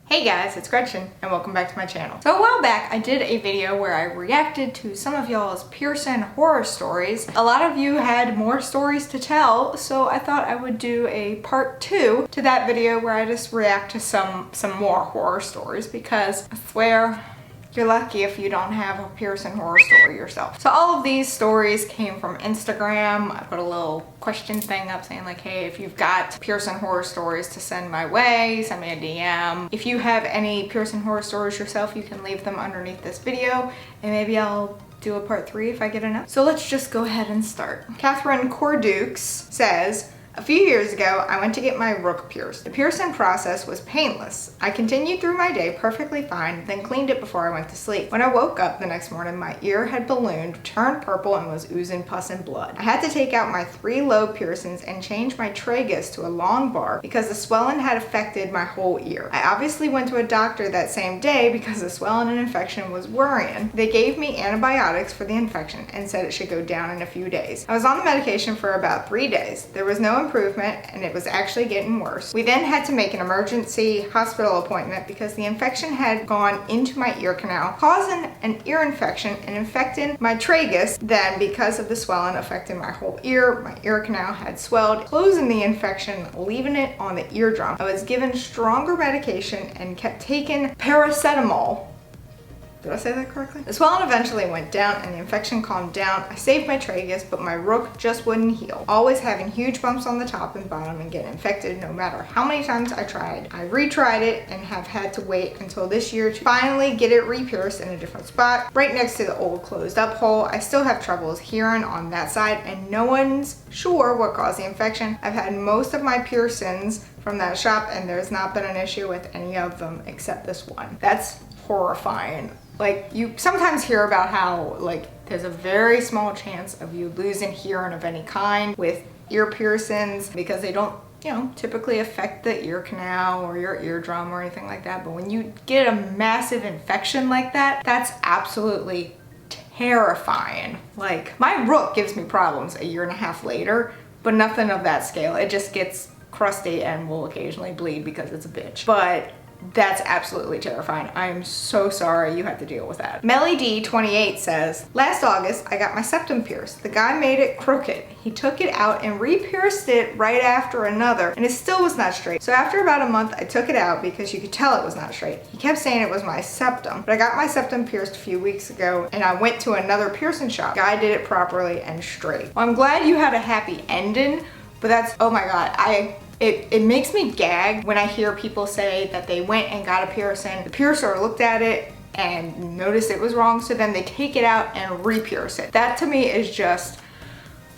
Hey guys, it's Gretchen and welcome back to my channel. So a while back I did a video where I reacted to some of y'all's piercing horror stories. A lot of you had more stories to tell, so I thought I would do a part 2 to that video where I just react to some more horror stories, because I swear you're lucky if you don't have a piercing horror story yourself. So all of these stories came from Instagram. I put a little question thing up saying like, hey, if you've got piercing horror stories to send my way, send me a DM. If you have any piercing horror stories yourself, you can leave them underneath this video and maybe I'll do a part 3 if I get enough. So let's just go ahead and start. Catherine Cordukes says, a few years ago, I went to get my rook pierced. The piercing process was painless. I continued through my day perfectly fine, then cleaned it before I went to sleep. When I woke up the next morning, my ear had ballooned, turned purple, and was oozing pus and blood. I had to take out my 3 lobe piercings and change my tragus to a long bar because the swelling had affected my whole ear. I obviously went to a doctor that same day because the swelling and infection was worrying. They gave me antibiotics for the infection and said it should go down in a few days. I was on the medication for about 3 days. There was no improvement and it was actually getting worse. We then had to make an emergency hospital appointment because the infection had gone into my ear canal, causing an ear infection and infecting my tragus. Then, because of the swelling affecting my whole ear, my ear canal had swelled, closing the infection, leaving it on the eardrum. I was given stronger medication and kept taking paracetamol. Did I say that correctly? The swelling eventually went down and the infection calmed down. I saved my tragus, but my rook just wouldn't heal. Always having huge bumps on the top and bottom and getting infected no matter how many times I tried. I retried it and have had to wait until this year to finally get it re-pierced in a different spot, right next to the old closed up hole. I still have troubles hearing on that side and no one's sure what caused the infection. I've had most of my piercings from that shop and there's not been an issue with any of them except this one. That's horrifying. Like, you sometimes hear about how like there's a very small chance of you losing hearing of any kind with ear piercings because they don't, you know, typically affect the ear canal or your eardrum or anything like that. But when you get a massive infection like that, that's absolutely terrifying. Like, my rook gives me problems a year and a half later, but nothing of that scale. It just gets crusty and will occasionally bleed because it's a bitch. But that's absolutely terrifying. I am so sorry you had to deal with that. Melly D 28 says, last August I got my septum pierced. The guy made it crooked. He took it out and re-pierced it right after another and it still was not straight. So after about a month I took it out because you could tell it was not straight. He kept saying it was my septum, but I got my septum pierced a few weeks ago and I went to another piercing shop. The guy did it properly and straight. Well, I'm glad you had a happy ending, but that's, oh my God, It makes me gag when I hear people say that they went and got a piercing. The piercer looked at it and noticed it was wrong, so then they take it out and re-pierce it. That to me is just,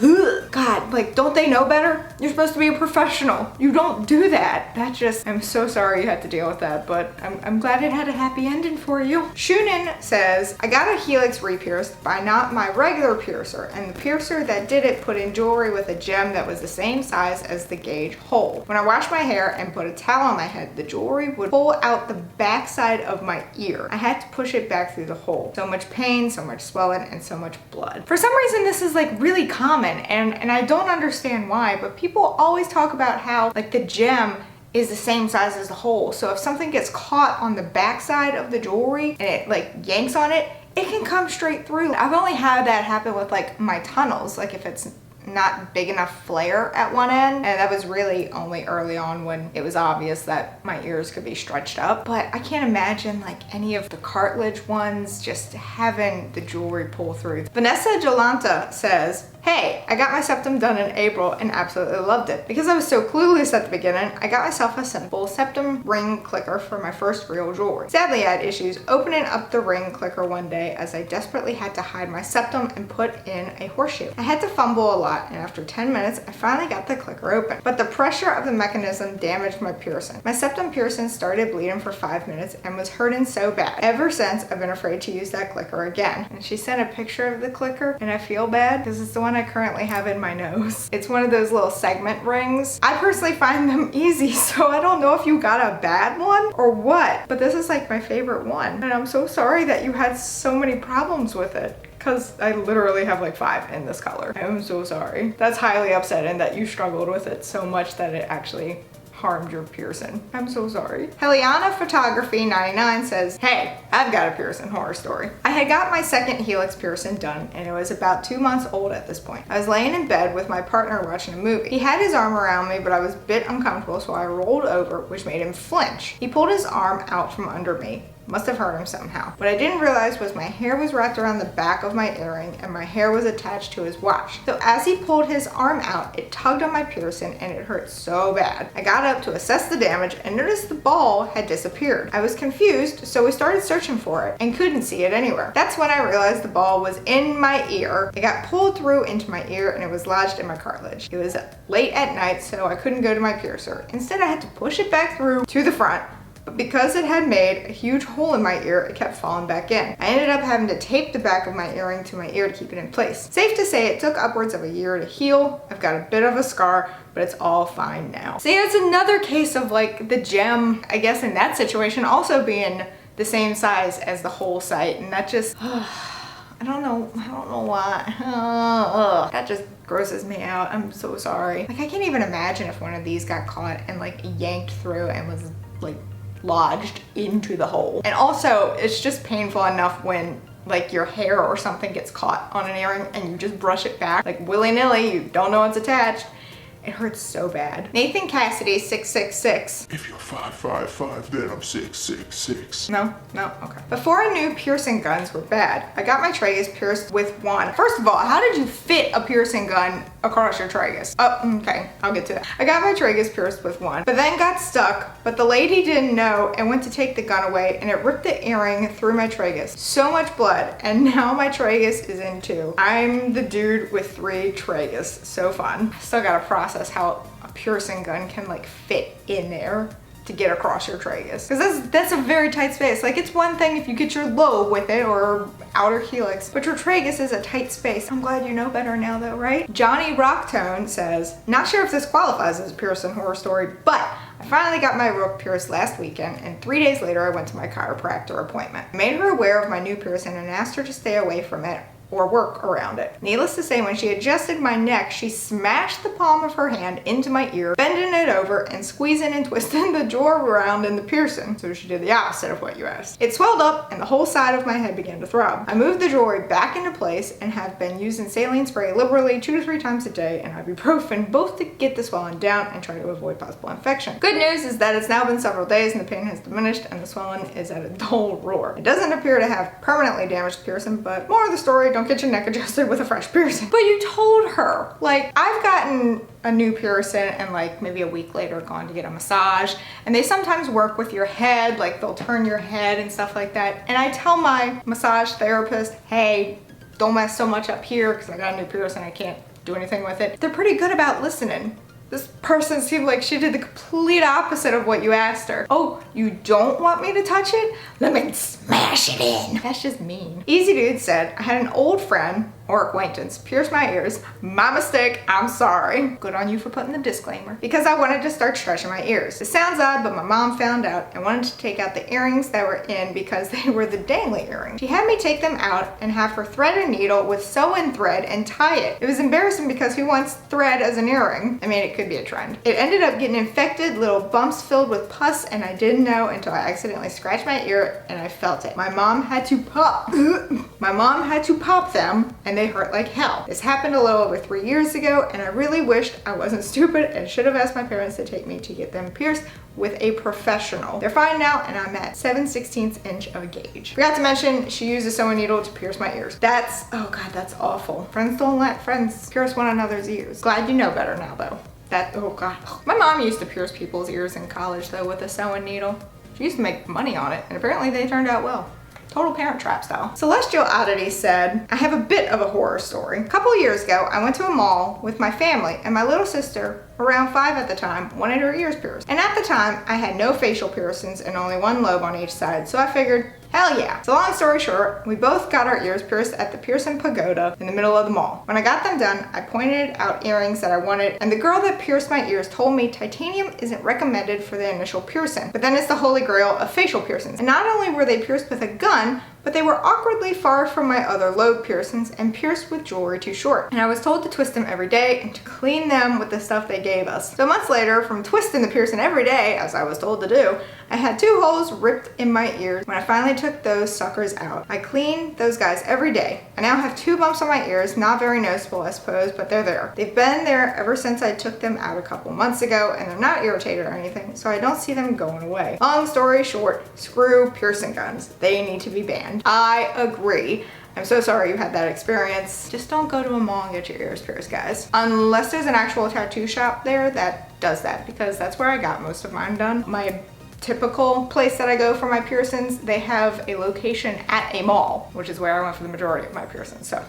ugh, God, like, don't they know better? You're supposed to be a professional. You don't do that. That just, I'm so sorry you had to deal with that, but I'm glad it had a happy ending for you. Shunin says, I got a helix re-pierced by not my regular piercer, and the piercer that did it put in jewelry with a gem that was the same size as the gauge hole. When I washed my hair and put a towel on my head, the jewelry would pull out the backside of my ear. I had to push it back through the hole. So much pain, so much swelling, and so much blood. For some reason, this is like really common. And I don't understand why, but people always talk about how like the gem is the same size as the hole. So if something gets caught on the backside of the jewelry and it like yanks on it, it can come straight through. I've only had that happen with like my tunnels, like if it's not big enough flare at one end, and that was really only early on when it was obvious that my ears could be stretched up. But I can't imagine like any of the cartilage ones just having the jewelry pull through. Vanessa Jolanta says, hey, I got my septum done in April and absolutely loved it. Because I was so clueless at the beginning, I got myself a simple septum ring clicker for my first real jewelry. Sadly, I had issues opening up the ring clicker one day as I desperately had to hide my septum and put in a horseshoe. I had to fumble a lot, and after 10 minutes, I finally got the clicker open. But the pressure of the mechanism damaged my piercing. My septum piercing started bleeding for 5 minutes and was hurting so bad. Ever since, I've been afraid to use that clicker again. And she sent a picture of the clicker, and I feel bad because it's the one I currently have in my nose. It's one of those little segment rings. I personally find them easy, so I don't know if you got a bad one or what, but this is like my favorite one. And I'm so sorry that you had so many problems with it, because I literally have like 5 in this color. I'm so sorry. That's highly upsetting that you struggled with it so much that it actually harmed your piercing. I'm so sorry. Heliana Photography 99 says, hey, I've got a piercing horror story. I had got my second helix piercing done and it was about 2 months old at this point. I was laying in bed with my partner watching a movie. He had his arm around me, but I was a bit uncomfortable, so I rolled over, which made him flinch. He pulled his arm out from under me. Must have hurt him somehow. What I didn't realize was my hair was wrapped around the back of my earring and my hair was attached to his watch. So as he pulled his arm out, it tugged on my piercing and it hurt so bad. I got up to assess the damage and noticed the ball had disappeared. I was confused, so we started searching for it and couldn't see it anywhere. That's when I realized the ball was in my ear. It got pulled through into my ear and it was lodged in my cartilage. It was late at night, so I couldn't go to my piercer. Instead, I had to push it back through to the front. But because it had made a huge hole in my ear, it kept falling back in. I ended up having to tape the back of my earring to my ear to keep it in place. Safe to say it took upwards of a year to heal. I've got a bit of a scar, but it's all fine now. See, it's another case of like the gem, I guess in that situation, also being the same size as the whole site, and that just, I don't know why. That just grosses me out. I'm so sorry. Like I can't even imagine if one of these got caught and like yanked through and was like lodged into the hole. And also it's just painful enough when like your hair or something gets caught on an earring and you just brush it back like willy-nilly, you don't know it's attached. It hurts so bad. Nathan Cassidy 666. If you're 5'5", then I'm 6'6". No, okay. Before I knew piercing guns were bad, I got my tragus pierced with one. First of all, how did you fit a piercing gun across your tragus? Oh, okay, I'll get to that. I got my tragus pierced with one, but then got stuck, but the lady didn't know and went to take the gun away and it ripped the earring through my tragus. So much blood, and now my tragus is in 2. I'm the dude with 3 tragus. So fun. Still gotta process how a piercing gun can like fit in there to get across your tragus, because that's a very tight space. Like it's one thing if you get your lobe with it or outer helix, but your tragus is a tight space. I'm glad you know better now though, right? Johnny Rocktone says, not sure if this qualifies as a piercing horror story, but I finally got my rook pierced last weekend and 3 days later I went to my chiropractor appointment. I made her aware of my new piercing and asked her to stay away from it or work around it. Needless to say, when she adjusted my neck, she smashed the palm of her hand into my ear, bending it over and squeezing and twisting the jaw around in the piercing. So she did the opposite of what you asked. It swelled up and the whole side of my head began to throb. I moved the jewelry back into place and have been using saline spray liberally 2 to 3 times a day and ibuprofen, both to get the swelling down and try to avoid possible infection. Good news is that it's now been several days and the pain has diminished and the swelling is at a dull roar. It doesn't appear to have permanently damaged the piercing, but more of the story, don't get your neck adjusted with a fresh piercing. But you told her. Like, I've gotten a new piercing and like maybe a week later gone to get a massage, and they sometimes work with your head, like they'll turn your head and stuff like that. And I tell my massage therapist, hey, don't mess so much up here because I got a new piercing, I can't do anything with it. They're pretty good about listening. This person seemed like she did the complete opposite of what you asked her. Oh, you don't want me to touch it? Let me smash it in. That's just mean. Easy Dude said, I had an old friend or acquaintance pierce my ears. My mistake, I'm sorry. Good on you for putting the disclaimer. Because I wanted to start stretching my ears. It sounds odd, but my mom found out and wanted to take out the earrings that were in because they were the dangly earrings. She had me take them out and have her thread a needle with sew-in thread and tie it. It was embarrassing because who wants thread as an earring? I mean, it could be a trend. It ended up getting infected, little bumps filled with pus, and I didn't know until I accidentally scratched my ear and I felt it. My mom had to pop them and they hurt like hell. This happened a little over 3 years ago and I really wished I wasn't stupid and should have asked my parents to take me to get them pierced with a professional. They're fine now and I'm at 7/16 inch of gauge. Forgot to mention she used a sewing needle to pierce my ears. That's, oh God, that's awful. Friends don't let friends pierce one another's ears. Glad you know better now though. That, oh God. My mom used to pierce people's ears in college though with a sewing needle. She used to make money on it and apparently they turned out well. Total Parent Trap style. Celestial Oddity said, I have a bit of a horror story. A couple years ago, I went to a mall with my family and my little sister, around 5 at the time, wanted her ears pierced. And at the time, I had no facial piercings and only one lobe on each side, so I figured, hell yeah. So long story short, we both got our ears pierced at the Piercing Pagoda in the middle of the mall. When I got them done, I pointed out earrings that I wanted, and the girl that pierced my ears told me titanium isn't recommended for the initial piercing, but then it's the holy grail of facial piercings. And not only were they pierced with a gun, but they were awkwardly far from my other lobe piercings and pierced with jewelry too short. And I was told to twist them every day and to clean them with the stuff they gave us. So months later, from twisting the piercing every day, as I was told to do, I had 2 holes ripped in my ears when I finally took those suckers out. I cleaned those guys every day. I now have 2 bumps on my ears, not very noticeable I suppose, but they're there. They've been there ever since I took them out a couple months ago, and they're not irritated or anything, so I don't see them going away. Long story short, screw piercing guns. They need to be banned. I agree. I'm so sorry you had that experience. Just don't go to a mall and get your ears pierced, guys. Unless there's an actual tattoo shop there that does that, because that's where I got most of mine done. My typical place that I go for my piercings, they have a location at a mall, which is where I went for the majority of my piercings. So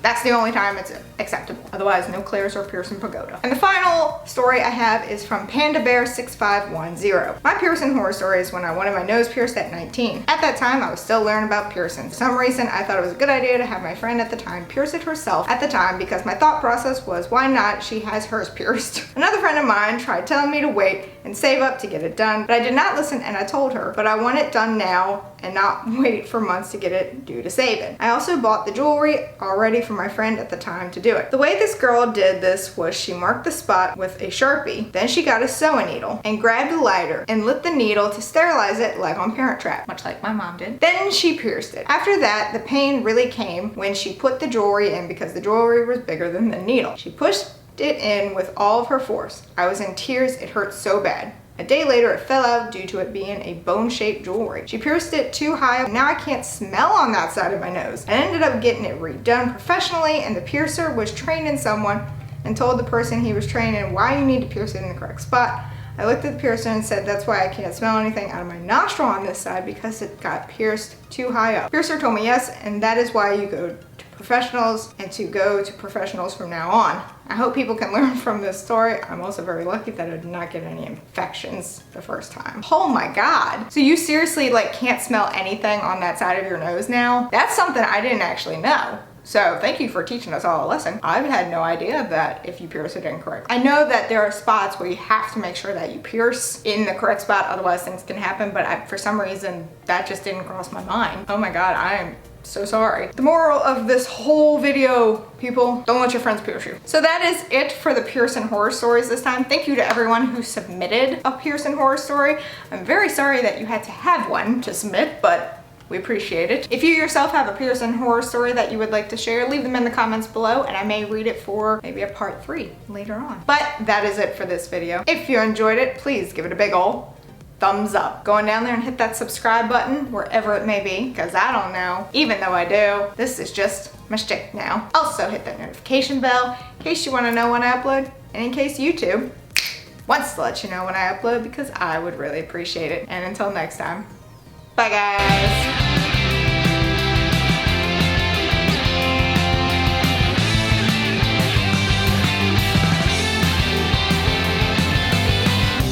that's the only time it's acceptable. Otherwise, no Claire's or Piercing Pagoda. And the final story I have is from Panda Bear 6510. My piercing horror story is when I wanted my nose pierced at 19. At that time, I was still learning about piercing. For some reason, I thought it was a good idea to have my friend at the time pierce it herself at the time because my thought process was, why not? She has hers pierced. Another friend of mine tried telling me to wait and save up to get it done, but I did not listen and I told her, but I want it done now and not wait for months to get it due to save it. I also bought the jewelry already for my friend at the time to do it. The way this girl did this was she marked the spot with a Sharpie, then she got a sewing needle and grabbed a lighter and lit the needle to sterilize it like on Parent Trap, much like my mom did. Then she pierced it. After that, the pain really came when she put the jewelry in because the jewelry was bigger than the needle. She pushed it in with all of her force. I was in tears, it hurt so bad. A day later, it fell out due to it being a bone-shaped jewelry. She pierced it too high, and now I can't smell on that side of my nose. I ended up getting it redone professionally, and the piercer was training someone and told the person he was training why you need to pierce it in the correct spot. I looked at the piercer and said that's why I can't smell anything out of my nostril on this side because it got pierced too high up. Piercer told me yes, and that is why you go to professionals and to go to professionals from now on. I hope people can learn from this story. I'm also very lucky that I did not get any infections the first time. Oh my God. So you seriously can't smell anything on that side of your nose now? That's something I didn't actually know. So thank you for teaching us all a lesson. I've had no idea that if you pierce it incorrect. I know that there are spots where you have to make sure that you pierce in the correct spot, otherwise things can happen, but for some reason that just didn't cross my mind. Oh my God, I am so sorry. The moral of this whole video, people, don't let your friends pierce you. So that is it for the piercing horror stories this time. Thank you to everyone who submitted a piercing horror story. I'm very sorry that you had to have one to submit, but we appreciate it. If you yourself have a piercing horror story that you would like to share, leave them in the comments below and I may read it for maybe a part 3 later on. But that is it for this video. If you enjoyed it, please give it a big ol' thumbs up. Going down there and hit that subscribe button wherever it may be, because I don't know. Even though I do, this is just my shtick now. Also hit that notification bell in case you want to know when I upload, and in case YouTube wants to let you know when I upload, because I would really appreciate it. And until next time, bye guys.